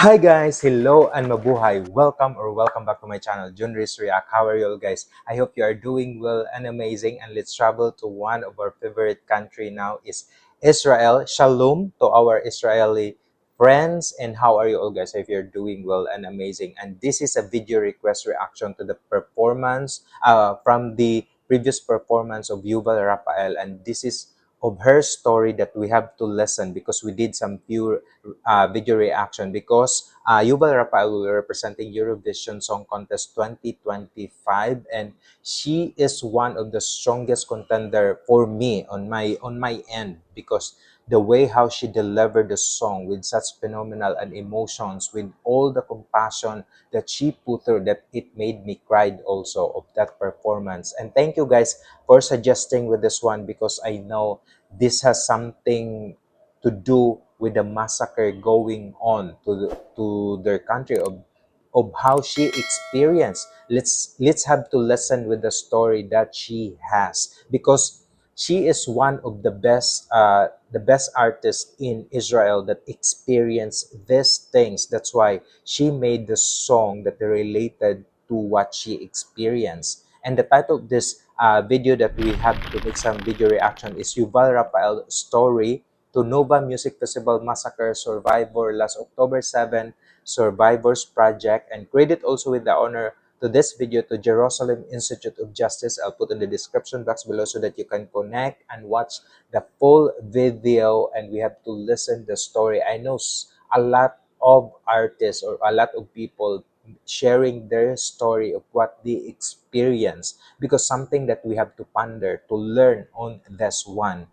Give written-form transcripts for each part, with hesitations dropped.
Hi guys, hello and mabuhay. Welcome back to my channel, Junris React. How are you all guys? I hope you are doing well and amazing, and let's travel to one of our favorite country now is Israel. Shalom to our Israeli friends, and how are you all guys? If you're doing well and amazing. And this is a video request reaction to the performance from the previous performance of Yuval Raphael, and this is of her story that we have to listen because we did some few video reaction because Yuval Raphael will be representing Eurovision Song Contest 2025, and she is one of the strongest contender for me on my end because the way how she delivered the song with such phenomenal and emotions, with all the compassion that she put through, that it made me cry also of that performance. And thank you guys for suggesting with this one because I know this has something to do with the massacre going on to their country, of how she experienced. Let's have to listen with the story that she has, because she is one of the best artists in Israel that experienced these things. That's why she made the song that related to what she experienced. And the title of this video that we have to make some video reaction is Yuval Raphael Story to Nova Music Festival Massacre Survivor last October 7 Survivors Project. And credit also with the honor to this video to Jerusalem Institute of Justice. I'll put in the description box below so that you can connect and watch the full video, and we have to listen the story. I know a lot of artists or a lot of people sharing their story of what they experience, because something that we have to ponder to learn on this one.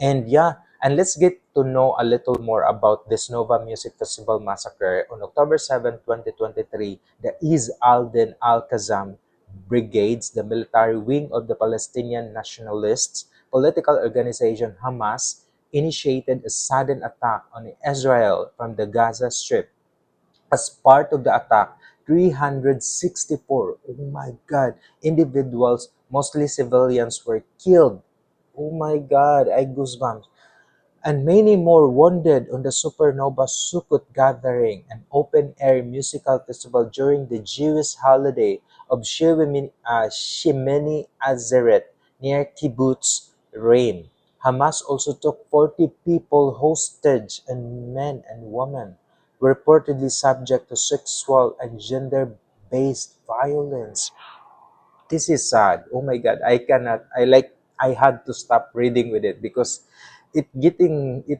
And yeah, and let's get to know a little more about this Nova Music Festival Massacre on October 7, 2023. The al-Qassam Brigades, the military wing of the Palestinian nationalists political organization Hamas, initiated a sudden attack on Israel from the Gaza Strip. As part of the attack, 364, oh my God, individuals, mostly civilians, were killed. Oh my God, I goosebumps. And many more wounded on the Supernova Sukkot Gathering, an open-air musical festival during the Jewish holiday of Shemini Atzeret near kibbutz Reim. Hamas also took 40 people hostage, and men and women were reportedly subject to sexual and gender-based violence. This is sad. Oh my God, I cannot. I had to stop reading with it because it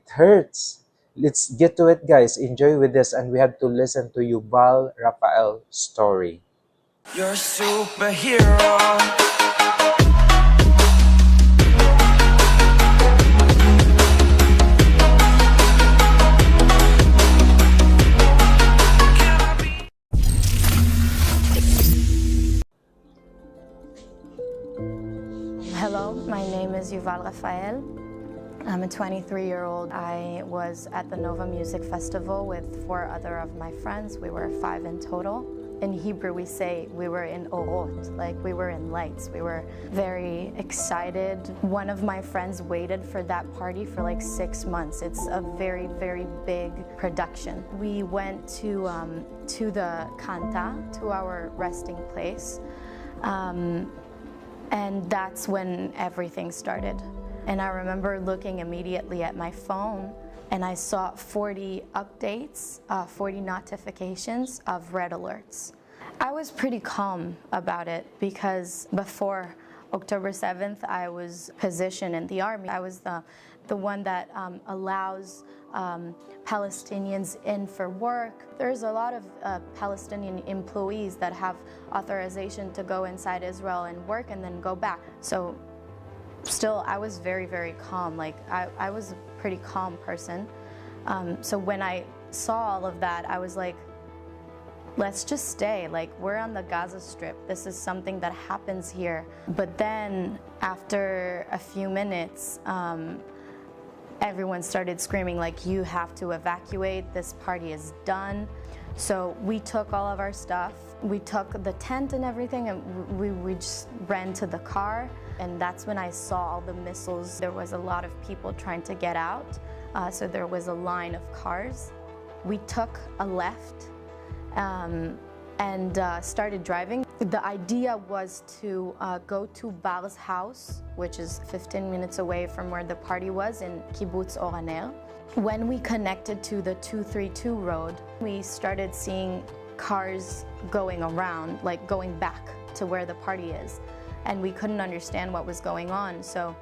hurts. Let's get to it, guys. Enjoy with this, and we have to listen to Yuval Raphael story. You're a superhero. Hello, my name is Yuval Raphael. I'm a 23-year-old. I was at the Nova Music Festival with 4 other of my friends. We were 5 in total. In Hebrew, we say we were in orot, like we were in lights. We were very excited. One of my friends waited for that party for like 6 months. It's a very, very big production. We went to the Kanta, to our resting place. And that's when everything started. And I remember looking immediately at my phone, and I saw 40 updates, 40 notifications of red alerts. I was pretty calm about it because before October 7th, I was positioned in the army. I was the one that allows Palestinians in for work. There's a lot of Palestinian employees that have authorization to go inside Israel and work and then go back. So still, I was very, very calm. Like I was a pretty calm person. So when I saw all of that, I was like, let's just stay. Like, we're on the Gaza Strip. This is something that happens here. But then after a few minutes, everyone started screaming like, you have to evacuate, this party is done. So we took all of our stuff, we took the tent and everything, and we just ran to the car. And that's when I saw all the missiles. There was a lot of people trying to get out, so there was a line of cars. We took a left and started driving. The idea was to go to Bar's house, which is 15 minutes away from where the party was in kibbutz Oraner. When we connected to the 232 road, we started seeing cars going around, like going back to where the party is. And we couldn't understand what was going on. So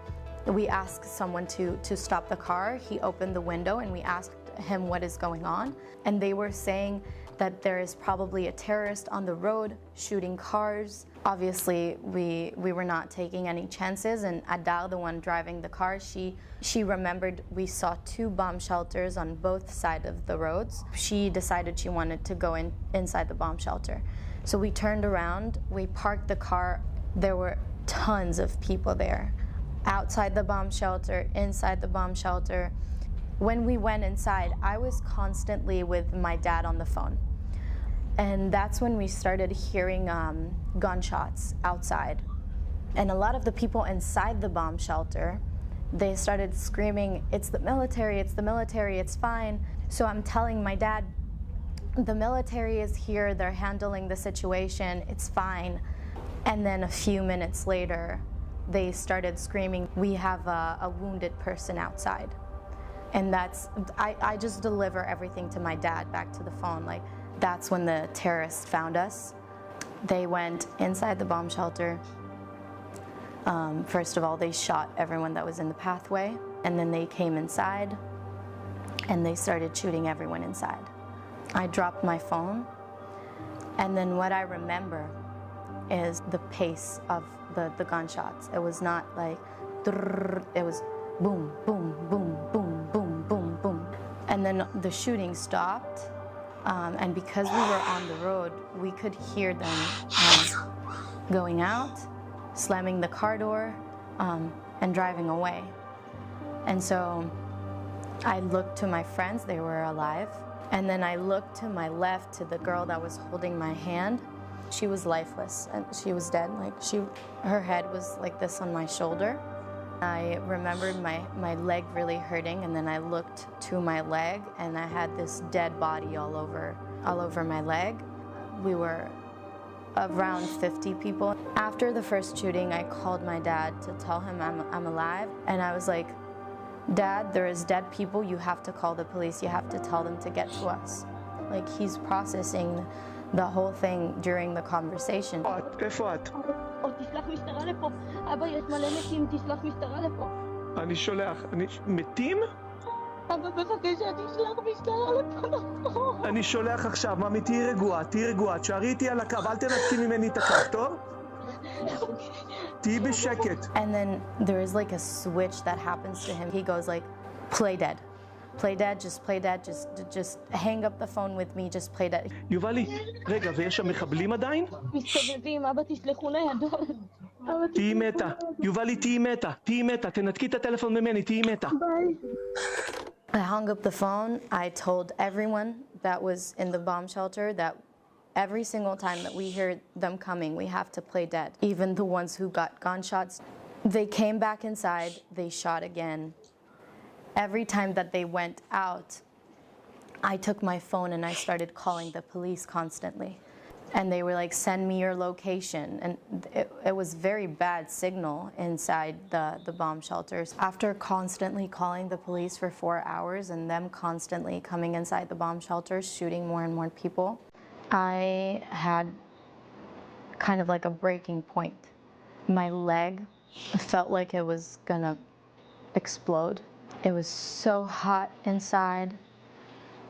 we asked someone to stop the car. He opened the window and we asked him what is going on. And they were saying that there is probably a terrorist on the road shooting cars. Obviously, we were not taking any chances, and Adar, the one driving the car, she remembered we saw 2 bomb shelters on both sides of the roads. She decided she wanted to go inside the bomb shelter. So we turned around, we parked the car. There were tons of people there, outside the bomb shelter, inside the bomb shelter. When we went inside, I was constantly with my dad on the phone. And that's when we started hearing gunshots outside. And a lot of the people inside the bomb shelter, they started screaming, "It's the military, it's the military, it's fine." So I'm telling my dad, the military is here, they're handling the situation, it's fine. And then a few minutes later, they started screaming, "We have a wounded person outside." And I just deliver everything to my dad back to the phone. Like, that's when the terrorists found us. They went inside the bomb shelter. First of all, they shot everyone that was in the pathway, and then they came inside and they started shooting everyone inside. I dropped my phone, and then what I remember is the pace of the gunshots. It was not like, it was boom, boom, boom, boom, boom, boom, boom. And then the shooting stopped, and because we were on the road, we could hear them going out, slamming the car door, and driving away. And so I looked to my friends, they were alive. And then I looked to my left to the girl that was holding my hand. She was lifeless and she was dead. Like, her head was like this on my shoulder. I remembered my leg really hurting, and then I looked to my leg and I had this dead body all over my leg. We were around 50 people. After the first shooting, I called my dad to tell him I'm alive, and I was like, "Dad, there is dead people, you have to call the police, you have to tell them to get to us." Like, he's processing the whole thing during the conversation. איפה את? תשלח משטרה לפה. אבא, יש מלא מתים, תשלח משטרה לפה. אני שולח. מתים? אבא, בבקשה, תשלח משטרה לפה. אני שולח עכשיו. ממי, תהי רגועה. תשארי איתי על הקו, אל תנתקי ממני את הקו, טוב? תהי בשקט. And then there is like a switch that happens to him. He goes like, "Play dead. Play dead, just play dead, just hang up the phone with me, just play dead." יובלי, רגע, ויש שם מחבלים עדיין? מסתובבים, אבא, תשלחו ניידות. תהי מתה. יובלי, תהי מתה. תנתקי את הטלפון ממני, תהי מתה. I hung up the phone. I told everyone that was in the bomb shelter that every single time that we hear them coming, we have to play dead. Even the ones who got gunshots. They came back inside, they shot again. Every time that they went out, I took my phone and I started calling the police constantly. And they were like, "Send me your location." And it was very bad signal inside the bomb shelters. After constantly calling the police for 4 hours and them constantly coming inside the bomb shelters, shooting more and more people, I had kind of like a breaking point. My leg felt like it was gonna explode. It was so hot inside.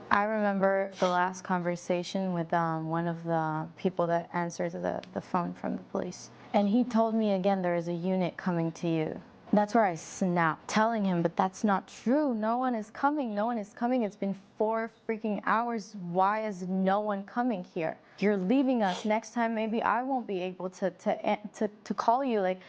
I remember the last conversation with one of the people that answered the phone from the police. And he told me again, "There is a unit coming to you." That's where I snapped, telling him, "But that's not true. No one is coming. No one is coming. It's been 4 freaking hours. Why is no one coming here? You're leaving us. Next time, maybe I won't be able to call you. Like,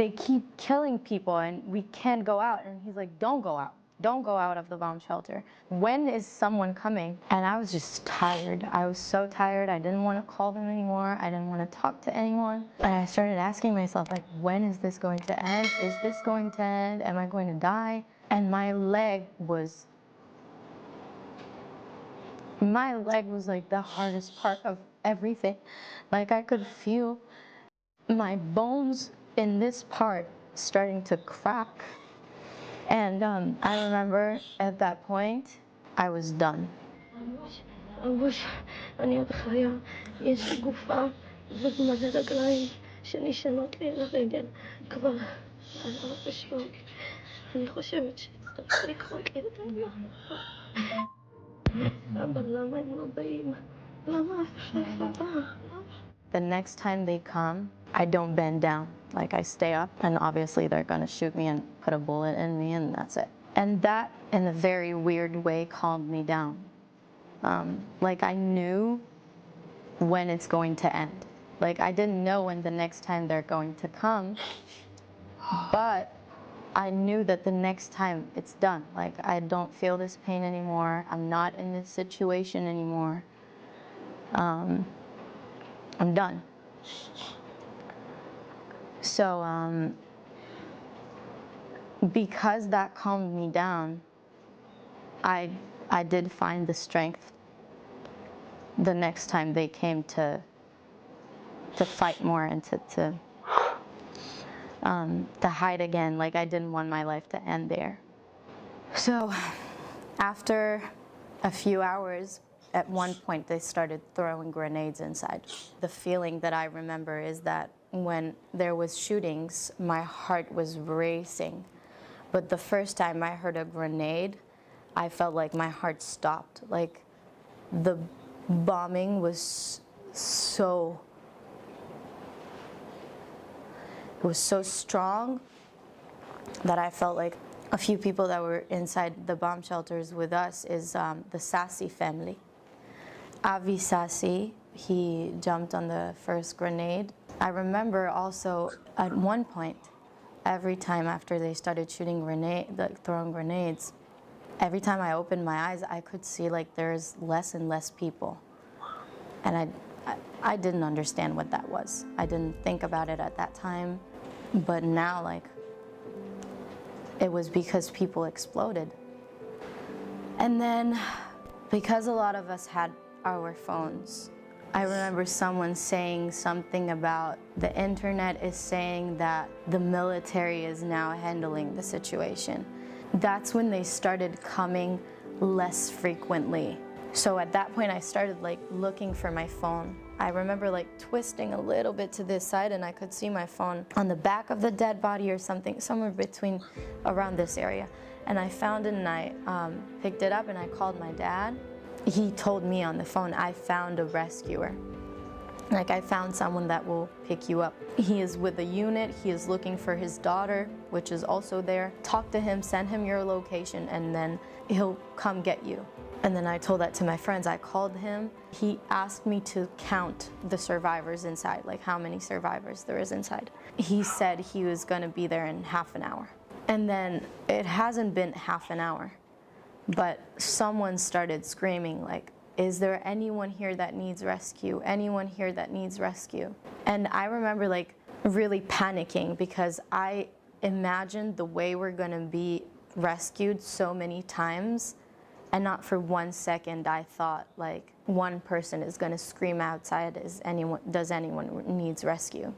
they keep killing people and we can't go out." And he's like, "Don't go out. Don't go out of the bomb shelter. When is someone coming?" And I was just tired. I was so tired. I didn't want to call them anymore. I didn't want to talk to anyone. And I started asking myself, like, when is this going to end? Is this going to end? Am I going to die? And my leg was My leg was like the hardest part of everything. Like I could feel my bones in this part starting to crack. And I remember at that point, I was done. אבוש, אני עוד חיה, יש לי גופה ומלא רגליים שנשענות לי על הרגל כבר 4 שעות. אני חושבת שצריך לקחות לי את היום. אבל למה הם לא באים? למה אף אחד לא בא? The next time they come, I don't bend down. Like I stay up, and obviously they're gonna shoot me and put a bullet in me, and that's it. And that, in a very weird way, calmed me down. Like I knew when it's going to end. Like I didn't know when the next time they're going to come, but I knew that the next time it's done. Like I don't feel this pain anymore. I'm not in this situation anymore. I'm done. So because that calmed me down, I did find the strength the next time they came to fight more and to hide again. Like I didn't want my life to end there. So after a few hours, at one point they started throwing grenades inside. The feeling that I remember is that when there was shootings, my heart was racing. But the first time I heard a grenade, I felt like my heart stopped. Like the bombing was so strong that I felt like a few people that were inside the bomb shelters with us is the Sassi family. Avi Sassi, he jumped on the first grenade. I remember also at one point, every time after they started shooting throwing grenades, every time I opened my eyes, I could see like there's less and less people. And I didn't understand what that was. I didn't think about it at that time. But now, like, it was because people exploded. And then, because a lot of us had our phones, I remember someone saying something about the internet is saying that the military is now handling the situation. That's when they started coming less frequently. So at that point I started like looking for my phone. I remember like twisting a little bit to this side and I could see my phone on the back of the dead body or something, somewhere between around this area. And I found it and I picked it up and I called my dad. He told me on the phone, I found a rescuer. Like I found someone that will pick you up. He is with a unit, he is looking for his daughter, which is also there. Talk to him, send him your location, and then he'll come get you. And then I told that to my friends. I called him. He asked me to count the survivors inside, like how many survivors there is inside. He said he was gonna be there in half an hour. And then it hasn't been half an hour, but someone started screaming like, is there anyone here that needs rescue? Anyone here that needs rescue? And I remember like really panicking because I imagined the way we're gonna be rescued so many times, and not for 1 second I thought like one person is gonna scream outside, does anyone needs rescue?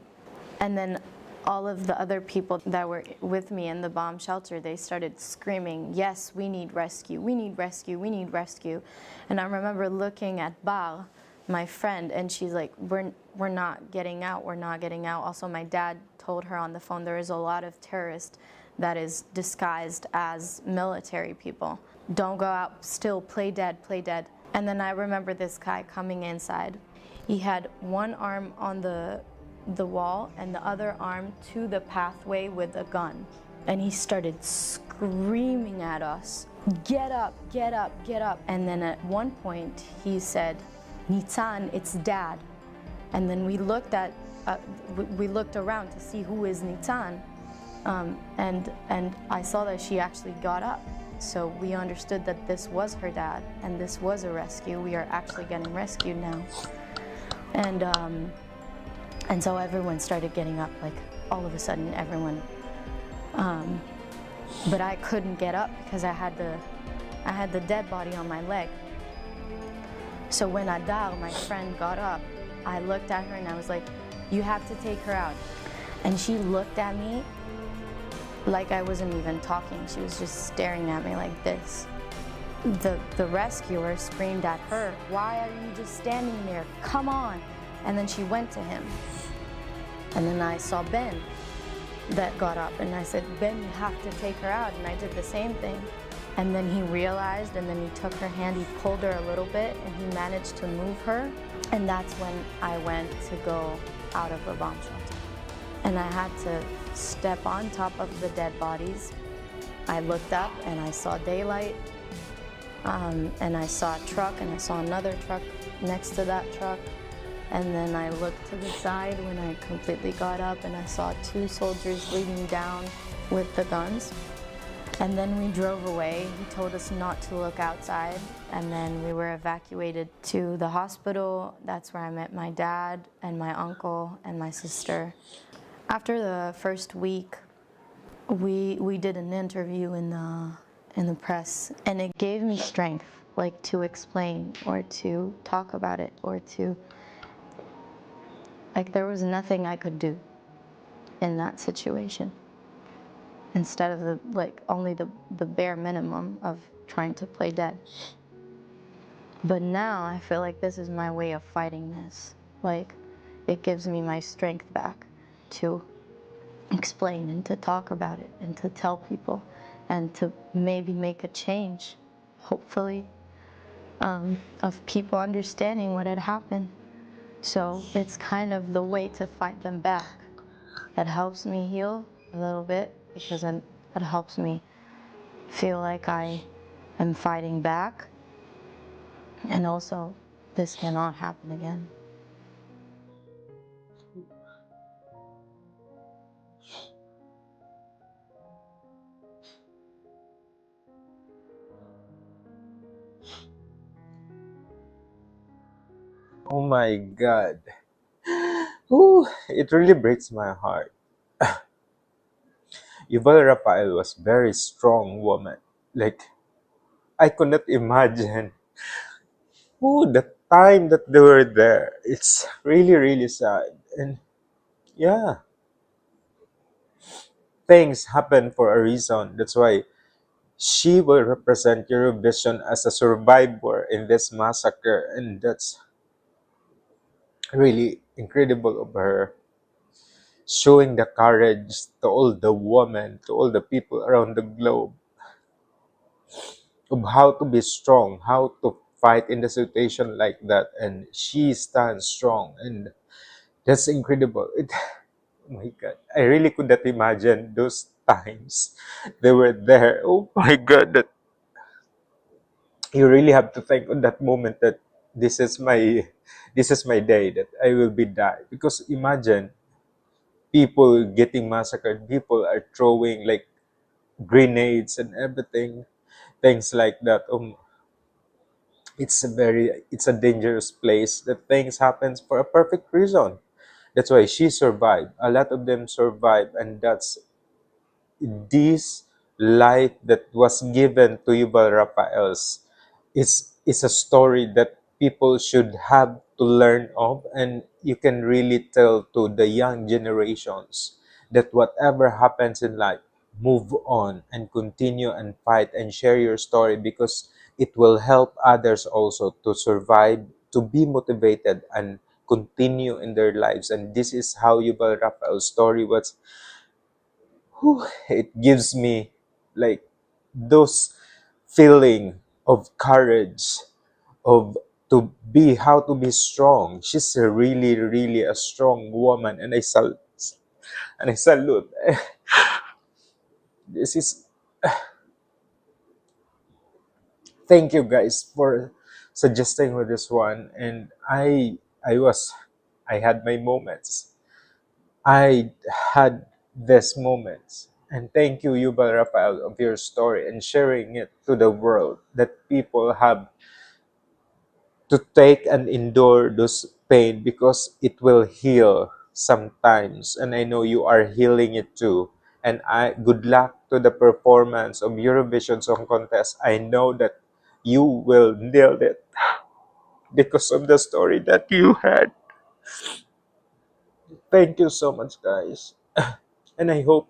And then all of the other people that were with me in the bomb shelter, they started screaming, yes, we need rescue, we need rescue, we need rescue. And I remember looking at Bar, my friend, and she's like, we're not getting out, we're not getting out. Also, my dad told her on the phone, there is a lot of terrorists that is disguised as military people. Don't go out, still play dead, play dead. And then I remember this guy coming inside. He had one arm on the wall and the other arm to the pathway with a gun. And he started screaming at us, get up, get up, get up. And then at one point he said, Nitzan, it's dad. And then we looked around to see who is Nitzan. And I saw that she actually got up. So we understood that this was her dad and this was a rescue. We are actually getting rescued now. And so everyone started getting up, like all of a sudden everyone. But I couldn't get up because I had the dead body on my leg. So when Adar, my friend, got up, I looked at her and I was like, you have to take her out. And she looked at me like I wasn't even talking. She was just staring at me like this. The rescuer screamed at her, why are you just standing there? Come on. And then she went to him. And then I saw Ben that got up and I said, Ben, you have to take her out. And I did the same thing. And then he realized, and then he took her hand, he pulled her a little bit, and he managed to move her. And that's when I went to go out of the bomb shelter. And I had to step on top of the dead bodies. I looked up and I saw daylight, and I saw a truck, and I saw another truck next to that truck. And then I looked to the side when I completely got up, and I saw 2 soldiers leading down with the guns. And then we drove away. He told us not to look outside. And then we were evacuated to the hospital. That's where I met my dad and my uncle and my sister. After the first week, we did an interview in the press, and it gave me strength, like to explain or to talk about it or to, like there was nothing I could do in that situation. Instead of only the bare minimum of trying to play dead. But now I feel like this is my way of fighting this. Like, it gives me my strength back to explain and to talk about it and to tell people and to maybe make a change, hopefully, of people understanding what had happened. So it's kind of the way to fight them back. It helps me heal a little bit because it helps me feel like I am fighting back, and also this cannot happen again. Oh my God. Ooh, it really breaks my heart. Yuval Raphael was very strong woman. Like, I could not imagine. Ooh, the time that they were there. It's really, really sad. And yeah, things happen for a reason. That's why she will represent Eurovision as a survivor in this massacre. And that's really incredible of her. Showing the courage to all the women, to all the people around the globe, of how to be strong, how to fight in the situation like that. And she stands strong. And that's incredible. Oh my God. I really could not imagine those times they were there. Oh my God. That you really have to think on that moment that this is my this is my day that I will be die. Because imagine people getting massacred, people are throwing like grenades and everything, things like that. It's a dangerous place that things happens for a perfect reason. That's why she survived. A lot of them survived, and that's this life that was given to Yuval Raphael's is a story that people should have to learn of, and you can really tell to the young generations that whatever happens in life, move on and continue and fight and share your story, because it will help others also to survive, to be motivated and continue in their lives. And this is how Yuval Raphael's story was. It gives me like those feeling of courage, of to be how to be strong. She's a really, really a strong woman, and I salute. This is Thank you guys for suggesting with this one. And I had my moments. I had these moments. And thank you, Yuval Raphael, of your story and sharing it to the world, that people have to take and endure those pain, because it will heal sometimes. And I know you are healing it too. And I good luck to the performance of Eurovision Song Contest. I know that you will nail it. because of the story that you had. Thank you so much, guys. And I hope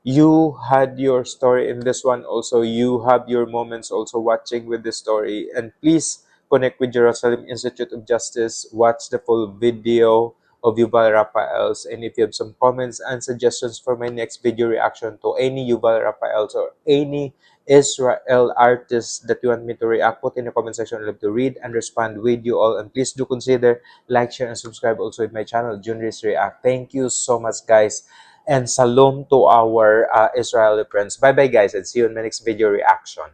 you had your story in this one also. You have your moments also watching with this story. And please connect with Jerusalem Institute of Justice. Watch the full video of Yuval Raphael's. And if you have some comments and suggestions for my next video reaction to any Yuval Raphael's or any Israel artist that you want me to react, put in the comment section. I love to read and respond with you all. And please do consider like, share, and subscribe also with my channel, Junris React. Thank you so much, guys. And shalom to our Israeli friends. Bye bye, guys, and see you in my next video reaction.